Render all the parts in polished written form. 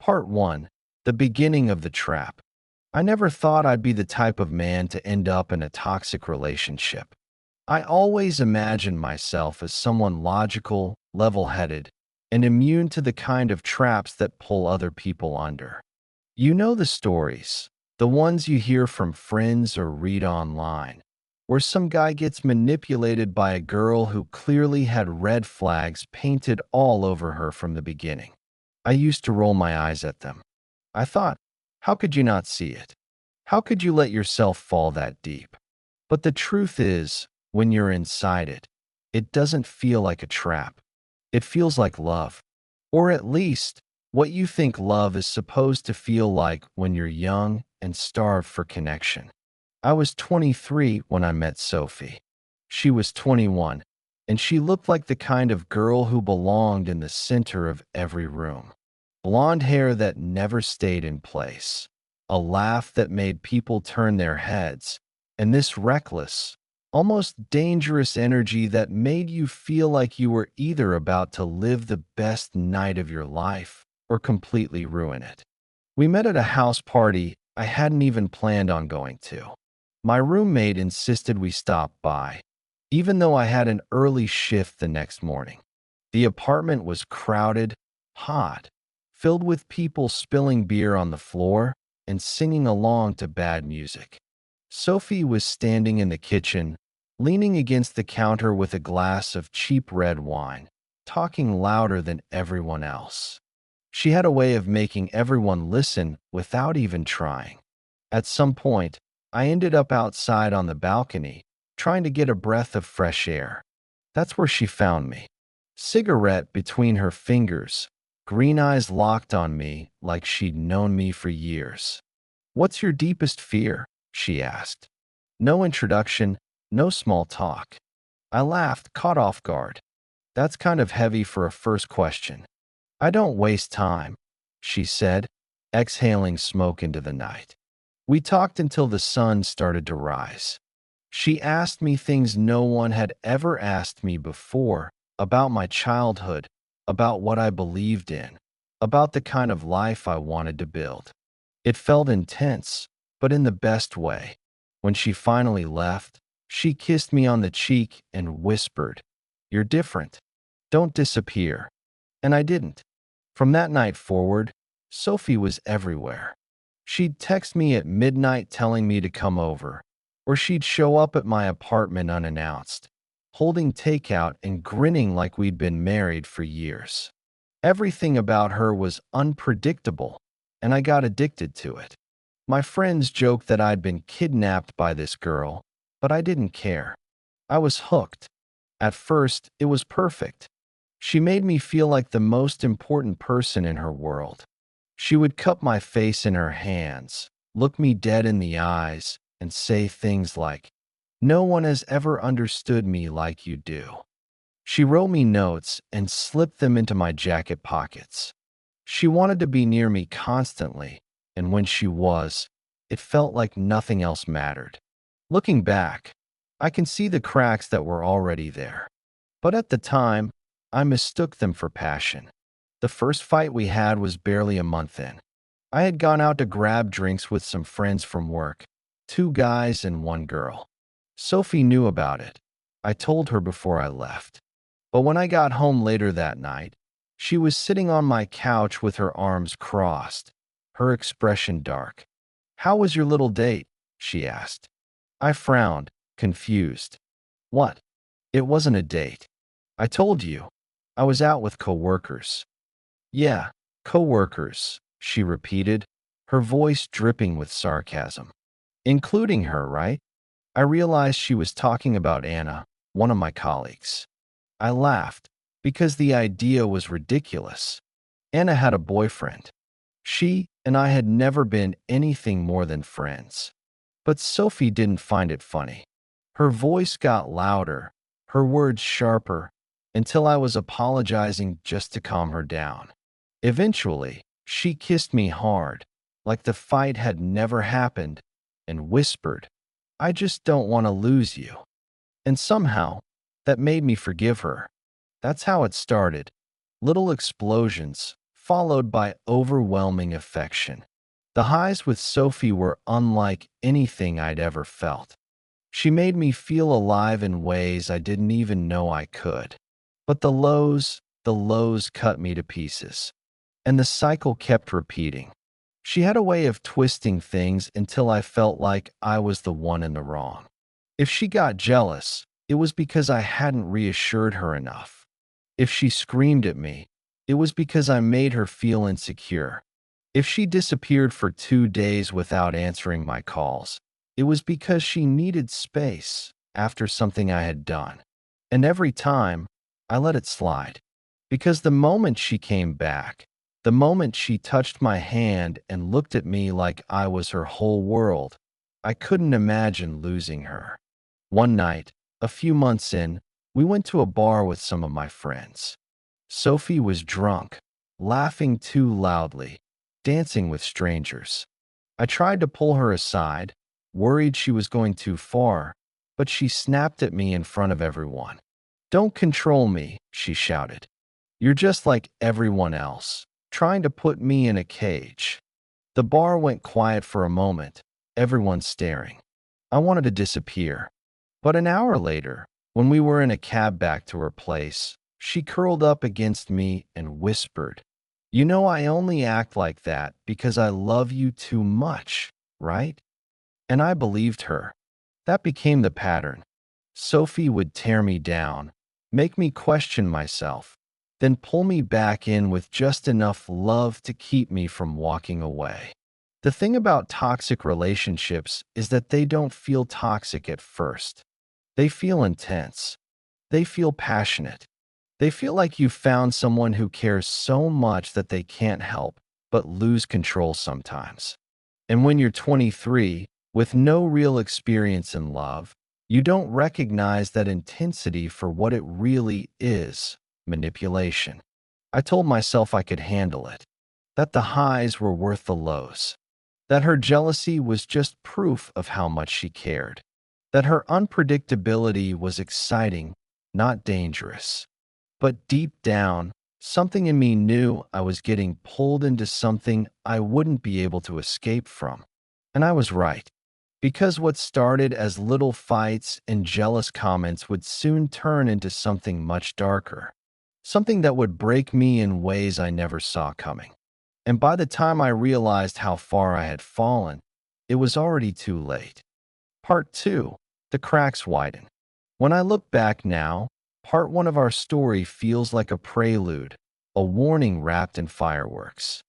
Part 1. The beginning of the trap. I never thought I'd be the type of man to end up in a toxic relationship. I always imagined myself as someone logical, level-headed, and immune to the kind of traps that pull other people under. You know the stories, the ones you hear from friends or read online, where some guy gets manipulated by a girl who clearly had red flags painted all over her from the beginning. I used to roll my eyes at them. I thought, how could you not see it? How could you let yourself fall that deep? But the truth is, when you're inside it, it doesn't feel like a trap. It feels like love. Or at least, what you think love is supposed to feel like when you're young and starved for connection. I was 23 when I met Sophie. She was 21, and she looked like the kind of girl who belonged in the center of every room. Blonde hair that never stayed in place, a laugh that made people turn their heads, and this reckless, almost dangerous energy that made you feel like you were either about to live the best night of your life or completely ruin it. We met at a house party I hadn't even planned on going to. My roommate insisted we stop by, even though I had an early shift the next morning. The apartment was crowded, hot, filled with people spilling beer on the floor and singing along to bad music. Sophie was standing in the kitchen, leaning against the counter with a glass of cheap red wine, talking louder than everyone else. She had a way of making everyone listen without even trying. At some point, I ended up outside on the balcony, trying to get a breath of fresh air. That's where she found me. Cigarette between her fingers, green eyes locked on me like she'd known me for years. "What's your deepest fear?" she asked. No introduction, no small talk. I laughed, caught off guard. That's kind of heavy for a first question. "I don't waste time," she said, exhaling smoke into the night. We talked until the sun started to rise. She asked me things no one had ever asked me before, about my childhood, about what I believed in, about the kind of life I wanted to build. It felt intense, but in the best way. When she finally left, she kissed me on the cheek and whispered, "You're different. Don't disappear." And I didn't. From that night forward, Sophie was everywhere. She'd text me at midnight telling me to come over, or she'd show up at my apartment unannounced, holding takeout and grinning like we'd been married for years. Everything about her was unpredictable, and I got addicted to it. My friends joked that I'd been kidnapped by this girl, but I didn't care. I was hooked. At first, it was perfect. She made me feel like the most important person in her world. She would cup my face in her hands, look me dead in the eyes, and say things like, "No one has ever understood me like you do." She wrote me notes and slipped them into my jacket pockets. She wanted to be near me constantly, and when she was, it felt like nothing else mattered. Looking back, I can see the cracks that were already there. But at the time, I mistook them for passion. The first fight we had was barely a month in. I had gone out to grab drinks with some friends from work, 2 guys and 1 girl. Sophie knew about it. I told her before I left. But when I got home later that night, she was sitting on my couch with her arms crossed, her expression dark. "How was your little date?" she asked. I frowned, confused. "What? It wasn't a date. I told you. I was out with coworkers." "Yeah, coworkers," she repeated, her voice dripping with sarcasm. "Including her, right?" I realized she was talking about Anna, one of my colleagues. I laughed, because the idea was ridiculous. Anna had a boyfriend. She and I had never been anything more than friends. But Sophie didn't find it funny. Her voice got louder, her words sharper, until I was apologizing just to calm her down. Eventually, she kissed me hard, like the fight had never happened, and whispered, "I just don't want to lose you." And somehow, that made me forgive her. That's how it started. Little explosions, followed by overwhelming affection. The highs with Sophie were unlike anything I'd ever felt. She made me feel alive in ways I didn't even know I could. But the lows cut me to pieces. And the cycle kept repeating. She had a way of twisting things until I felt like I was the one in the wrong. If she got jealous, it was because I hadn't reassured her enough. If she screamed at me, it was because I made her feel insecure. If she disappeared for 2 days without answering my calls, it was because she needed space after something I had done. And every time, I let it slide. Because the moment she came back, the moment she touched my hand and looked at me like I was her whole world, I couldn't imagine losing her. One night, a few months in, we went to a bar with some of my friends. Sophie was drunk, laughing too loudly, dancing with strangers. I tried to pull her aside, worried she was going too far, but she snapped at me in front of everyone. "Don't control me," she shouted. "You're just like everyone else, trying to put me in a cage." The bar went quiet for a moment, everyone staring. I wanted to disappear. But an hour later, when we were in a cab back to her place, she curled up against me and whispered, "You know I only act like that because I love you too much, right?" And I believed her. That became the pattern. Sophie would tear me down, make me question myself, then pull me back in with just enough love to keep me from walking away. The thing about toxic relationships is that they don't feel toxic at first. They feel intense. They feel passionate. They feel like you found someone who cares so much that they can't help but lose control sometimes. And when you're 23, with no real experience in love, you don't recognize that intensity for what it really is: manipulation. I told myself I could handle it, that the highs were worth the lows, that her jealousy was just proof of how much she cared, that her unpredictability was exciting, not dangerous. But deep down, something in me knew I was getting pulled into something I wouldn't be able to escape from. And I was right. Because what started as little fights and jealous comments would soon turn into something much darker. Something that would break me in ways I never saw coming. And by the time I realized how far I had fallen, it was already too late. Part 2. The cracks widen. When I look back now, part 1 of our story feels like a prelude, a warning wrapped in fireworks.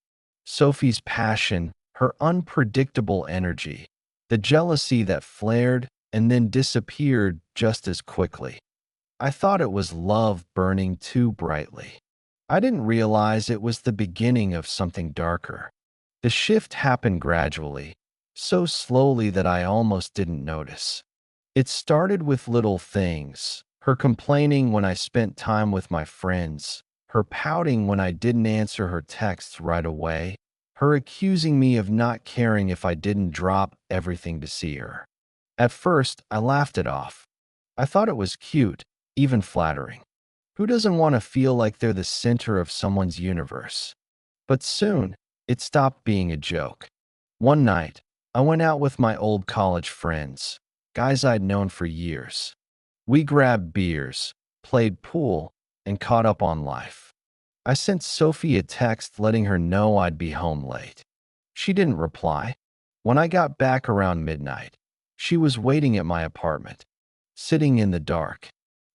Sophie's passion, her unpredictable energy, the jealousy that flared and then disappeared just as quickly. I thought it was love burning too brightly. I didn't realize it was the beginning of something darker. The shift happened gradually, so slowly that I almost didn't notice. It started with little things: her complaining when I spent time with my friends, her pouting when I didn't answer her texts right away, her accusing me of not caring if I didn't drop everything to see her. At first, I laughed it off. I thought it was cute, even flattering. Who doesn't want to feel like they're the center of someone's universe? But soon, it stopped being a joke. One night, I went out with my old college friends, guys I'd known for years. We grabbed beers, played pool, and caught up on life. I sent Sophie a text letting her know I'd be home late. She didn't reply. When I got back around midnight, she was waiting at my apartment, sitting in the dark.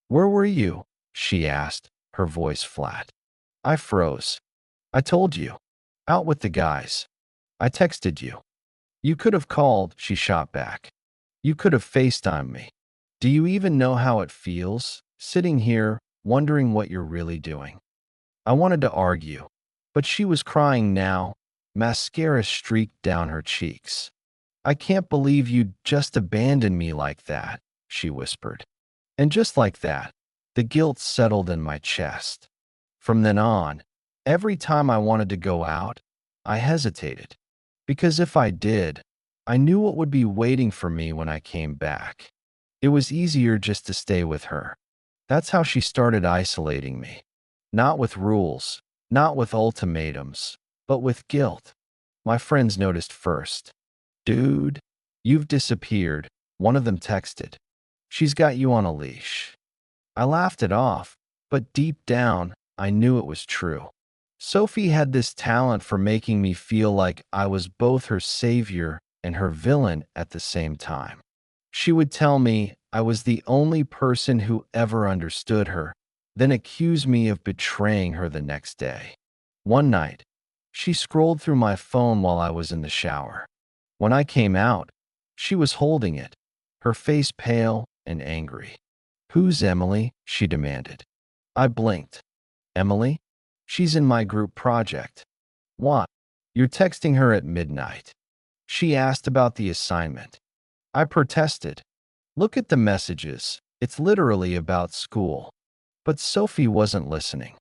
"Where were you?" she asked, her voice flat. I froze. "I told you. Out with the guys. I texted you." "You could have called," she shot back. "You could have FaceTimed me. Do you even know how it feels, sitting here, wondering what you're really doing?" I wanted to argue, but she was crying now, mascara streaked down her cheeks. "I can't believe you just abandoned me like that," she whispered. And just like that, the guilt settled in my chest. From then on, every time I wanted to go out, I hesitated. Because if I did, I knew what would be waiting for me when I came back. It was easier just to stay with her. That's how she started isolating me. Not with rules, not with ultimatums, but with guilt. My friends noticed first. Dude, you've disappeared, one of them texted. She's got you on a leash. I laughed it off, but deep down, I knew it was true. Sophie had this talent for making me feel like I was both her savior and her villain at the same time. She would tell me I was the only person who ever understood her, then accuse me of betraying her the next day. One night, she scrolled through my phone while I was in the shower. When I came out, she was holding it, her face pale and angry. "Who's Emily?" she demanded. I blinked. "Emily? She's in my group project." "What? You're texting her at midnight." She asked about the assignment. I protested. "Look at the messages. It's literally about school." But Sophie wasn't listening.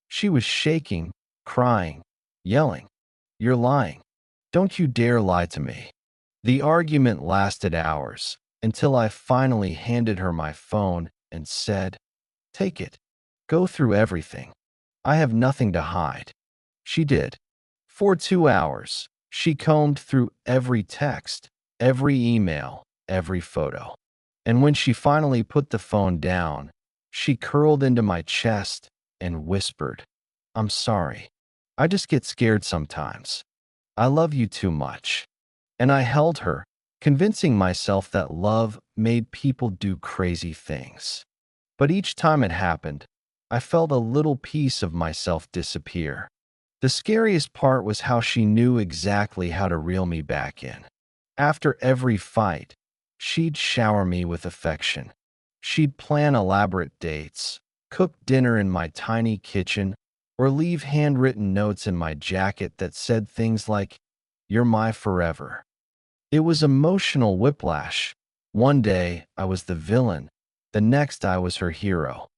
She was shaking, crying, yelling. "You're lying. Don't you dare lie to me." The argument lasted hours until I finally handed her my phone and said, "Take it. Go through everything. I have nothing to hide." She did. For 2 hours, she combed through every text, every email, every photo. And when she finally put the phone down, she curled into my chest and whispered, "I'm sorry. I just get scared sometimes. I love you too much." And I held her, convincing myself that love made people do crazy things. But each time it happened, I felt a little piece of myself disappear. The scariest part was how she knew exactly how to reel me back in. After every fight, she'd shower me with affection. She'd plan elaborate dates, cook dinner in my tiny kitchen, or leave handwritten notes in my jacket that said things like, "You're my forever." It was emotional whiplash. One day, I was the villain. The next, I was her hero.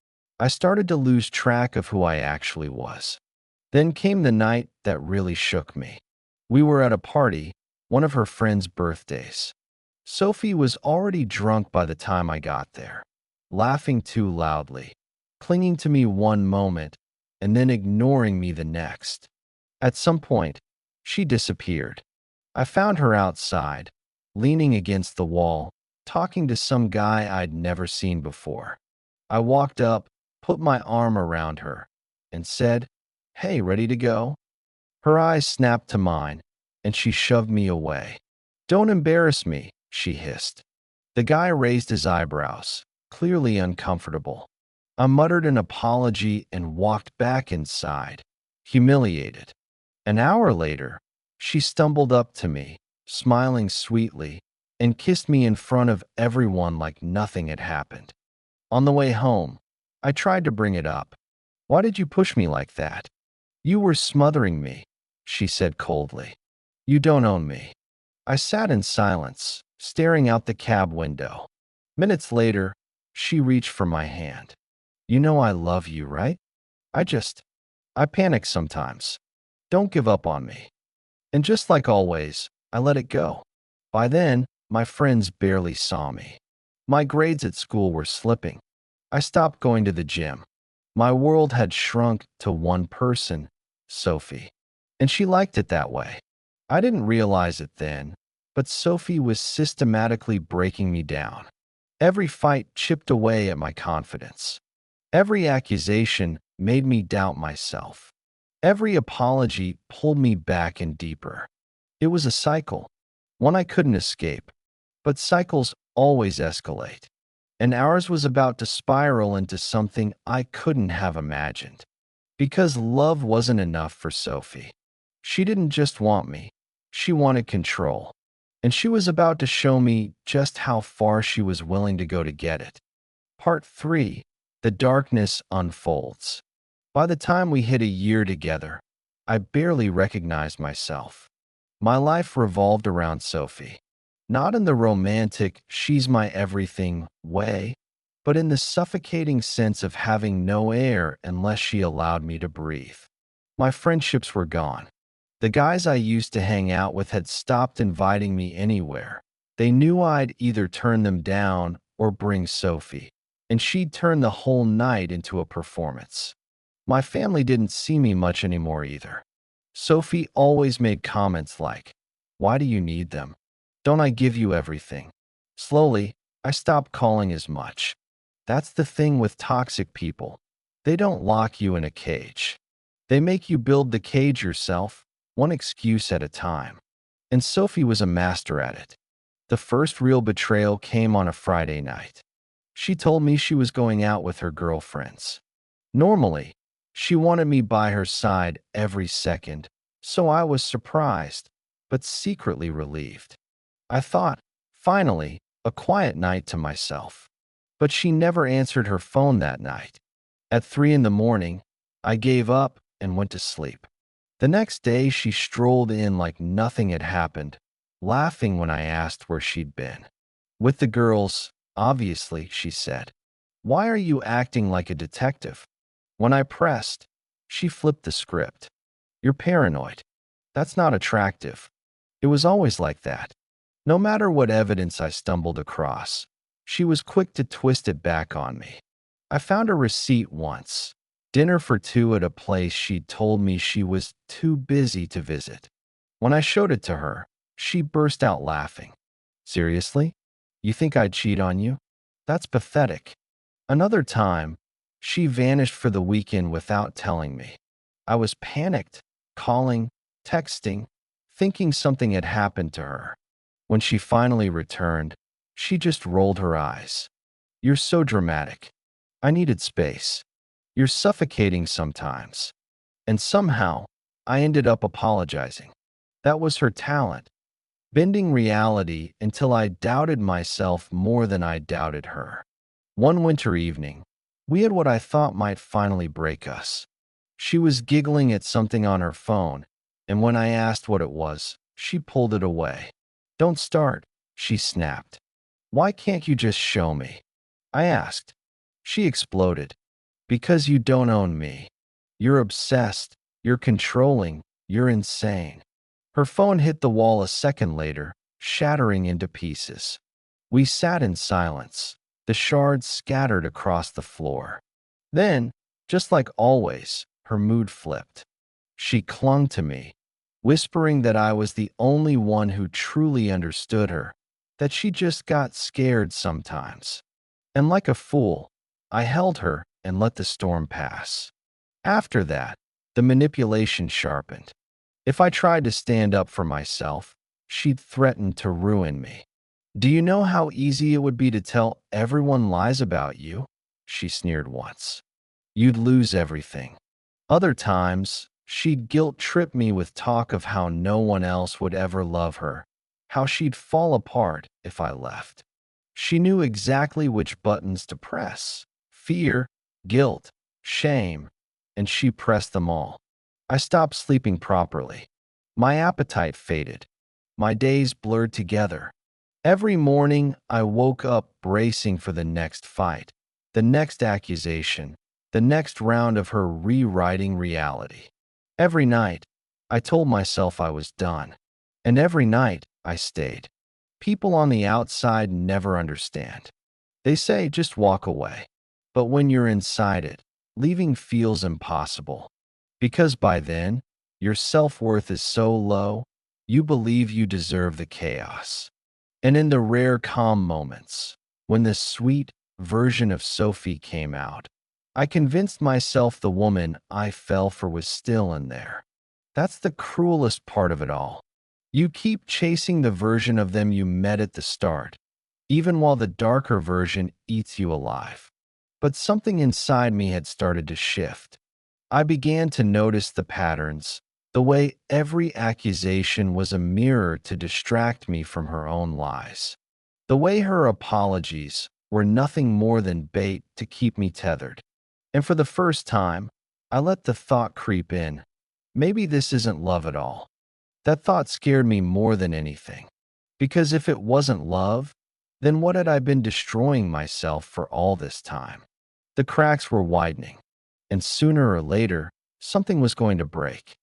I started to lose track of who I actually was. Then came the night that really shook me. We were at a party, one of her friend's birthdays. Sophie was already drunk by the time I got there, laughing too loudly, clinging to me one moment, and then ignoring me the next. At some point, she disappeared. I found her outside, leaning against the wall, talking to some guy I'd never seen before. I walked up, put my arm around her, and said, "Hey, ready to go?" Her eyes snapped to mine, and she shoved me away. "Don't embarrass me," she hissed. The guy raised his eyebrows, clearly uncomfortable. I muttered an apology and walked back inside, humiliated. An hour later, she stumbled up to me, smiling sweetly, and kissed me in front of everyone like nothing had happened. On the way home, I tried to bring it up. "Why did you push me like that?" "You were smothering me," she said coldly. "You don't own me." I sat in silence, staring out the cab window. Minutes later, she reached for my hand. "You know I love you, right? I just, I panic sometimes. Don't give up on me." And just like always, I let it go. By then, my friends barely saw me. My grades at school were slipping. I stopped going to the gym. My world had shrunk to one person, Sophie. And she liked it that way. I didn't realize it then, but Sophie was systematically breaking me down. Every fight chipped away at my confidence. Every accusation made me doubt myself. Every apology pulled me back in deeper. It was a cycle, one I couldn't escape. But cycles always escalate, and ours was about to spiral into something I couldn't have imagined. Because love wasn't enough for Sophie. She didn't just want me, she wanted control. And she was about to show me just how far she was willing to go to get it. Part 3. The darkness unfolds. By the time we hit a year together, I barely recognized myself. My life revolved around Sophie. Not in the romantic, she's my everything way, but in the suffocating sense of having no air unless she allowed me to breathe. My friendships were gone. The guys I used to hang out with had stopped inviting me anywhere. They knew I'd either turn them down or bring Sophie, and she'd turn the whole night into a performance. My family didn't see me much anymore either. Sophie always made comments like, "Why do you need them? Don't I give you everything?" Slowly, I stopped calling as much. That's the thing with toxic people. They don't lock you in a cage. They make you build the cage yourself, one excuse at a time. And Sophie was a master at it. The first real betrayal came on a Friday night. She told me she was going out with her girlfriends. Normally, she wanted me by her side every second, so I was surprised, but secretly relieved. I thought, finally, a quiet night to myself. But she never answered her phone that night. At 3 in the morning, I gave up and went to sleep. The next day, she strolled in like nothing had happened, laughing when I asked where she'd been. With the girls, obviously, she said. Why are you acting like a detective? When I pressed, she flipped the script. You're paranoid. That's not attractive. It was always like that. No matter what evidence I stumbled across, she was quick to twist it back on me. I found a receipt once. Dinner for two at a place she'd told me she was too busy to visit. When I showed it to her, she burst out laughing. Seriously? You think I'd cheat on you? That's pathetic. Another time, she vanished for the weekend without telling me. I was panicked, calling, texting, thinking something had happened to her. When she finally returned, she just rolled her eyes. You're so dramatic. I needed space. You're suffocating sometimes. And somehow, I ended up apologizing. That was her talent, bending reality until I doubted myself more than I doubted her. One winter evening, we had what I thought might finally break us. She was giggling at something on her phone, and when I asked what it was, she pulled it away. Don't start, she snapped. Why can't you just show me? I asked. She exploded. Because you don't own me. You're obsessed, you're controlling, you're insane. Her phone hit the wall a second later, shattering into pieces. We sat in silence, the shards scattered across the floor. Then, just like always, her mood flipped. She clung to me, whispering that I was the only one who truly understood her, that she just got scared sometimes. And like a fool, I held her and let the storm pass. After that, the manipulation sharpened. If I tried to stand up for myself, she'd threaten to ruin me. Do you know how easy it would be to tell everyone lies about you? She sneered once. You'd lose everything. Other times, she'd guilt-trip me with talk of how no one else would ever love her, how she'd fall apart if I left. She knew exactly which buttons to press: fear, guilt, shame, and she pressed them all. I stopped sleeping properly. My appetite faded. My days blurred together. Every morning, I woke up bracing for the next fight, the next accusation, the next round of her rewriting reality. Every night, I told myself I was done. And every night, I stayed. People on the outside never understand. They say just walk away. But when you're inside it, leaving feels impossible. Because by then, your self-worth is so low, you believe you deserve the chaos. And in the rare calm moments, when the sweet version of Sophie came out, I convinced myself the woman I fell for was still in there. That's the cruelest part of it all. You keep chasing the version of them you met at the start, even while the darker version eats you alive. But something inside me had started to shift. I began to notice the patterns, the way every accusation was a mirror to distract me from her own lies. The way her apologies were nothing more than bait to keep me tethered. And for the first time, I let the thought creep in. Maybe this isn't love at all. That thought scared me more than anything. Because if it wasn't love, then what had I been destroying myself for all this time? The cracks were widening, and sooner or later, something was going to break.